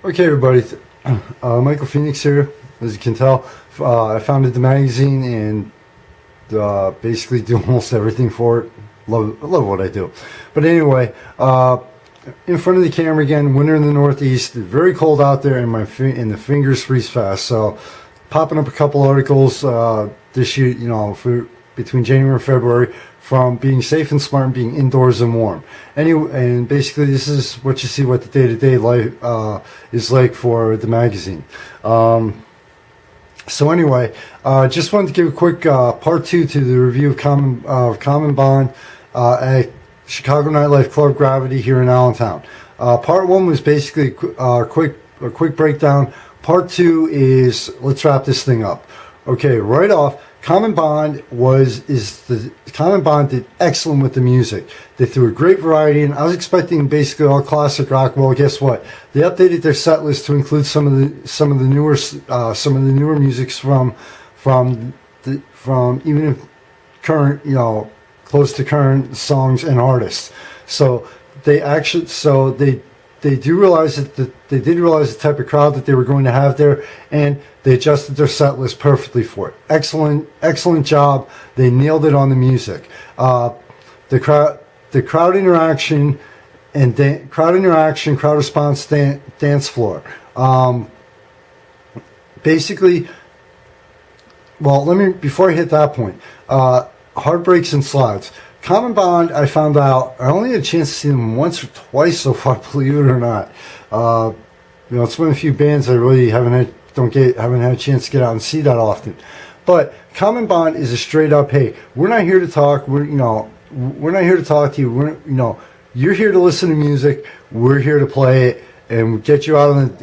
Okay, everybody. Michael Phoenix here. As you can tell, I founded the magazine and basically do almost everything for it. I love what I do. But anyway, in front of the camera again. Winter in the Northeast. Very cold out there, and the fingers freeze fast. So, popping up a couple articles this year. For between January and February, from being safe and smart and being indoors and warm. Anyway, and basically this is what you see what the day-to-day life is like for the magazine. So anyway, just wanted to give a quick part two to the review of Common Bond at Chicago Nightlife Club Gravity here in Allentown. Part one was basically a quick breakdown. Part two is let's wrap this thing up. Okay, right off. Common Bond did excellent with the music. They threw a great variety in. I was expecting basically all classic rock. Well, guess what? They updated their set list to include some of the newer musics from even current, close to current songs and artists. So they did realize the type of crowd that they were going to have there, and they adjusted their set list perfectly for it. Excellent job. They nailed it on the music. The crowd interaction and crowd response dance floor. Basically, well, before I hit that point, heartbreaks and slides. Common Bond, I found out, I only had a chance to see them once or twice so far, believe it or not. It's one of the few bands I really haven't had a chance to get out and see that often. But Common Bond is a straight up, hey, we're not here to talk. We're not here to talk to you. You're here to listen to music. We're here to play it and get you out on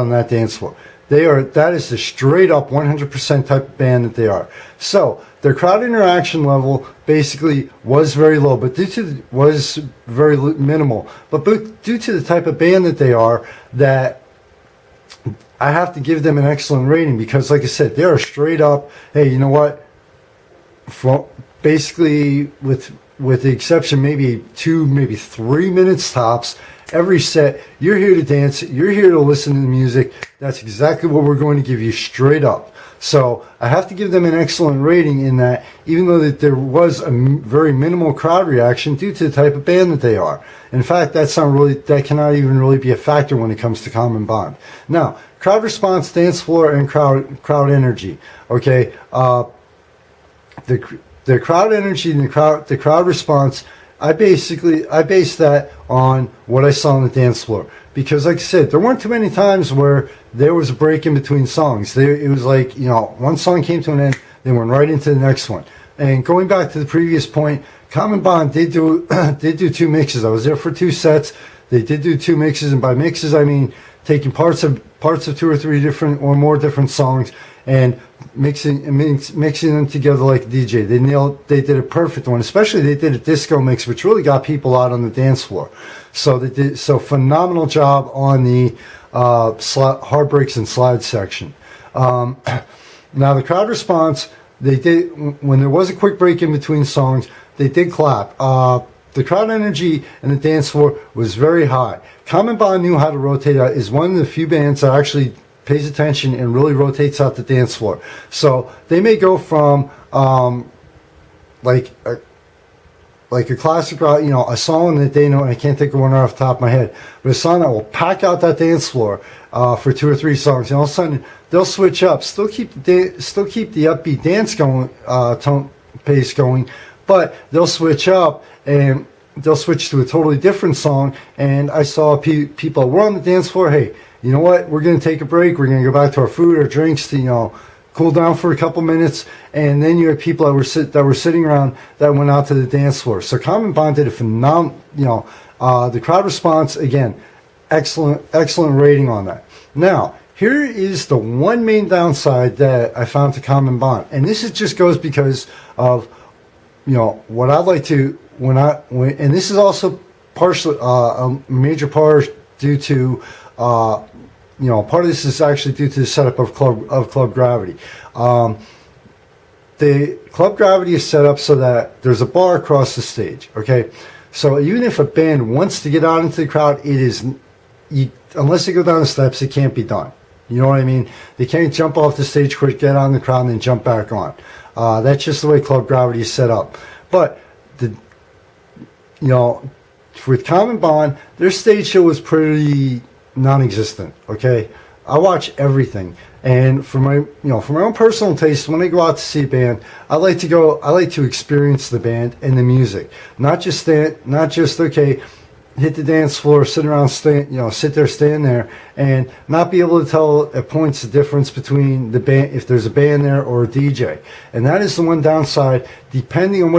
that dance floor. That is the straight up 100% type of band that they are. So their crowd interaction level basically was very low, but was very minimal. But due to the type of band that they are, that I have to give them an excellent rating because, like I said, they are straight up. Hey, you know what? Basically, with the exception maybe 2, maybe 3 minutes tops. Every set, you're here to dance, you're here to listen to the music. That's exactly what we're going to give you straight up. So I have to give them an excellent rating in that, even though that there was a very minimal crowd reaction due to the type of band that they are. In fact, that cannot even really be a factor when it comes to Common Bond. Now, crowd response, dance floor, and crowd energy. Okay, the crowd energy and the crowd response. I based that on what I saw on the dance floor. Because like I said, there weren't too many times where there was a break in between songs. It was like, one song came to an end, they went right into the next one. And going back to the previous point, Common Bond did do 2 mixes. I was there for 2 sets. They did do 2 mixes, and by mixes I mean taking parts of 2 or 3 different or more different songs and mixing them together like a DJ. They did a perfect one. Especially they did a disco mix, which really got people out on the dance floor. So they did phenomenal job on the heartbreaks and slide section. Now the crowd response, they did when there was a quick break in between songs, they did clap. The crowd energy and the dance floor was very high. Common Bond knew how to rotate out. Is one of the few bands that actually pays attention and really rotates out the dance floor. So they may go from like a classic rock, a song that they know, and I can't think of one off the top of my head, but a song that will pack out that dance floor for 2 or 3 songs, and all of a sudden they'll switch up, still keep the upbeat dance going, tone pace going, but they'll switch up and they'll switch to a totally different song. And I saw people were on the dance floor. Hey, you know what? We're going to take a break. We're going to go back to our food or drinks to cool down for a couple minutes. And then you had people that were sitting around that went out to the dance floor. So Common Bond did a phenomenal. The crowd response again, excellent rating on that. Now here is the one main downside that I found to Common Bond, and this just goes because of what I'd like to and this is also partially a major part due to. Part of this is actually due to the setup of Club Gravity. The Club Gravity is set up so that there's a bar across the stage. Okay, so even if a band wants to get out into the crowd, unless they go down the steps, it can't be done. You know what I mean? They can't jump off the stage quick, get on the crowd, and then jump back on. That's just the way Club Gravity is set up. But with Common Bond, their stage show was pretty non-existent. Okay, I watch everything, and for my own personal taste, when I go out to see a band, I like to experience the band and the music, not just okay, hit the dance floor, sit there, stand there, and not be able to tell at points the difference between the band, if there's a band there or a DJ. And that is the one downside, depending on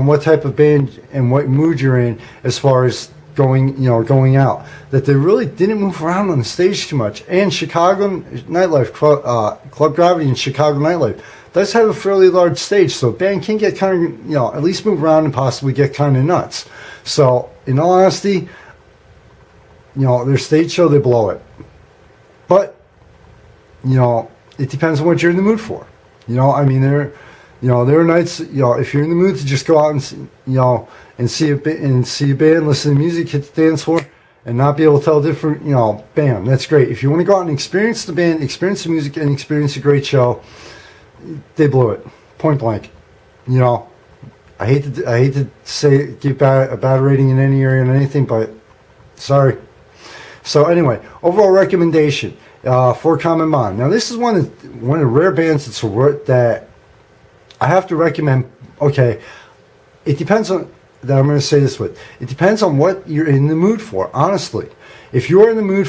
what type of band and what mood you're in, as far as going out, that they really didn't move around on the stage too much. And Chicago nightlife, Club Gravity and Chicago nightlife does have a fairly large stage, so a band can get kind of, at least move around and possibly get kind of nuts. So, in all honesty, their stage show, they blow it. But, it depends on what you're in the mood for. There are nights, if you're in the mood to just go out and see a band, listen to music, hit the dance floor, and not be able to tell different, bam, that's great. If you want to go out and experience the band, experience the music, and experience a great show, they blew it, point blank. I hate to say give a bad rating in any area and anything, but sorry. So anyway, overall recommendation for Common Bond. Now this is one of the rare bands that I have to recommend. Okay, it depends on that. I'm going to say this with. It depends on what you're in the mood for. Honestly, if you're in the mood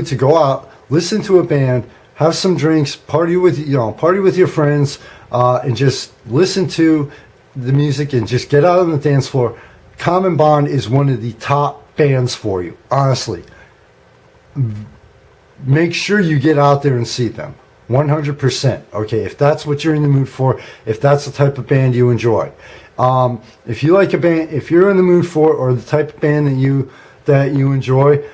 to go out, listen to a band, have some drinks, party with your friends, and just listen to the music and just get out on the dance floor, Common Bond is one of the top bands for you. Honestly, make sure you get out there and see them. 100%. Okay, if that's what you're in the mood for, if that's the type of band you enjoy, if you like a band, if you're in the mood for, or the type of band that you enjoy,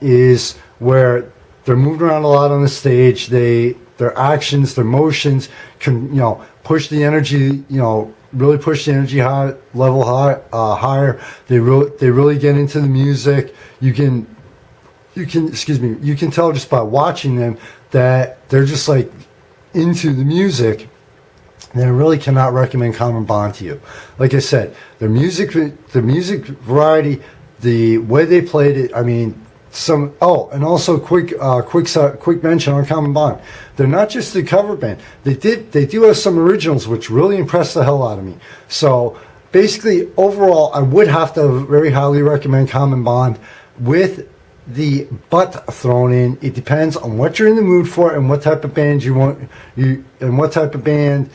is where they're moving around a lot on the stage. Their actions, their motions can, push the energy, really push the energy higher. They really get into the music. You can tell just by watching them that they're just like into the music. Then I really cannot recommend Common Bond to you. Like I said, the music variety, the way they played it, I mean, and also quick mention on Common Bond. They're not just a cover band. They do have some originals which really impressed the hell out of me. So basically, overall, I would have to very highly recommend Common Bond, with the but thrown in. It depends on what you're in the mood for and what type of band you want, and what type of band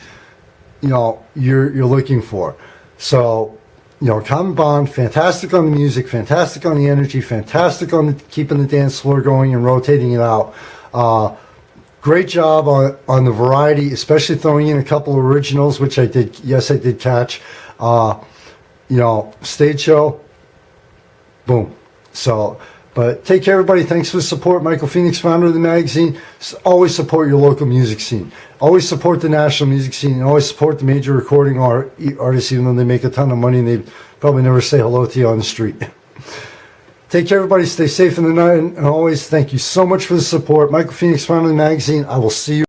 you're looking for. So, Common Bond, fantastic on the music, fantastic on the energy, fantastic on keeping the dance floor going and rotating it out. Great job on the variety, especially throwing in a couple of originals, which I did. Yes, I did catch. Stage show, boom. So, but take care, everybody. Thanks for the support. Michael Phoenix, founder of the magazine. Always support your local music scene. Always support the national music scene, and always support the major recording artists, even though they make a ton of money and they probably never say hello to you on the street. Take care, everybody. Stay safe in the night, and always thank you so much for the support. Michael Phoenix, founder of the magazine. I will see you.